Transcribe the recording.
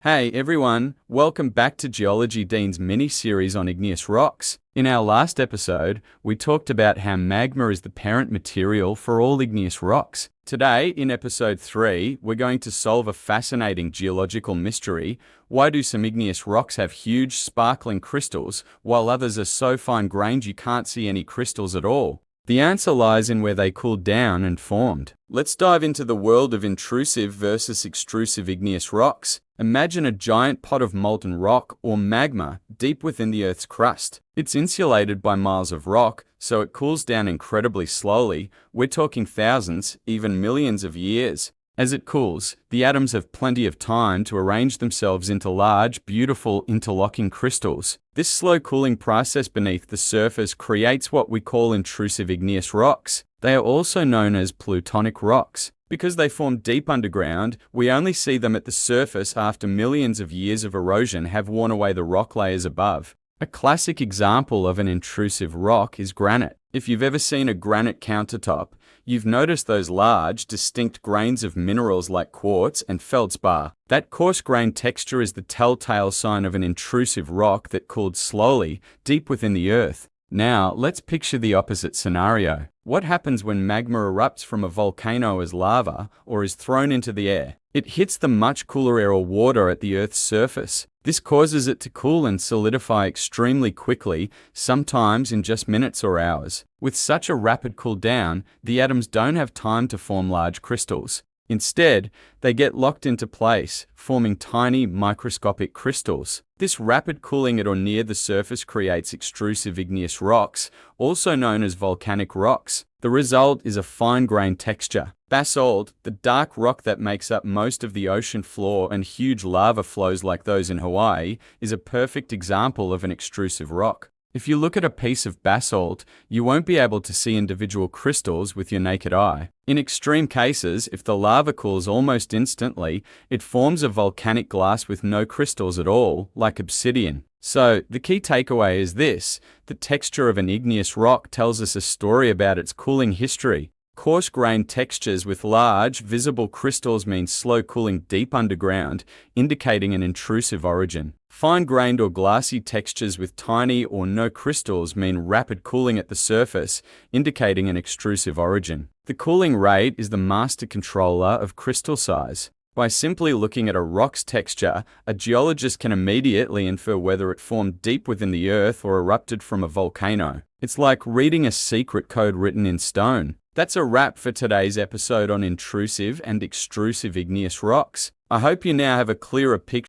Hey everyone, welcome back to Geology Dean's mini-series on igneous rocks. In our last episode, we talked about how magma is the parent material for all igneous rocks. Today, in episode 3, we're going to solve a fascinating geological mystery. Why do some igneous rocks have huge, sparkling crystals, while others are so fine-grained you can't see any crystals at all? The answer lies in where they cooled down and formed. Let's dive into the world of intrusive versus extrusive igneous rocks. Imagine a giant pot of molten rock, or magma, deep within the Earth's crust. It's insulated by miles of rock, so it cools down incredibly slowly. We're talking thousands, even millions of years. As it cools, the atoms have plenty of time to arrange themselves into large, beautiful, interlocking crystals. This slow cooling process beneath the surface creates what we call intrusive igneous rocks. They are also known as plutonic rocks. Because they form deep underground, we only see them at the surface after millions of years of erosion have worn away the rock layers above. A classic example of an intrusive rock is granite. If you've ever seen a granite countertop, you've noticed those large, distinct grains of minerals like quartz and feldspar. That coarse-grained texture is the telltale sign of an intrusive rock that cooled slowly, deep within the earth. Now, let's picture the opposite scenario. What happens when magma erupts from a volcano as lava or is thrown into the air? It hits the much cooler air or water at the Earth's surface. This causes it to cool and solidify extremely quickly, sometimes in just minutes or hours. With such a rapid cool down, the atoms don't have time to form large crystals. Instead, they get locked into place, forming tiny, microscopic crystals. This rapid cooling at or near the surface creates extrusive igneous rocks, also known as volcanic rocks. The result is a fine-grained texture. Basalt, the dark rock that makes up most of the ocean floor and huge lava flows like those in Hawaii, is a perfect example of an extrusive rock. If you look at a piece of basalt, you won't be able to see individual crystals with your naked eye. In extreme cases, if the lava cools almost instantly, it forms a volcanic glass with no crystals at all, like obsidian. So, the key takeaway is this: the texture of an igneous rock tells us a story about its cooling history. Coarse-grained textures with large, visible crystals mean slow cooling deep underground, indicating an intrusive origin. Fine-grained or glassy textures with tiny or no crystals mean rapid cooling at the surface, indicating an extrusive origin. The cooling rate is the master controller of crystal size. By simply looking at a rock's texture, a geologist can immediately infer whether it formed deep within the earth or erupted from a volcano. It's like reading a secret code written in stone. That's a wrap for today's episode on intrusive and extrusive igneous rocks. I hope you now have a clearer picture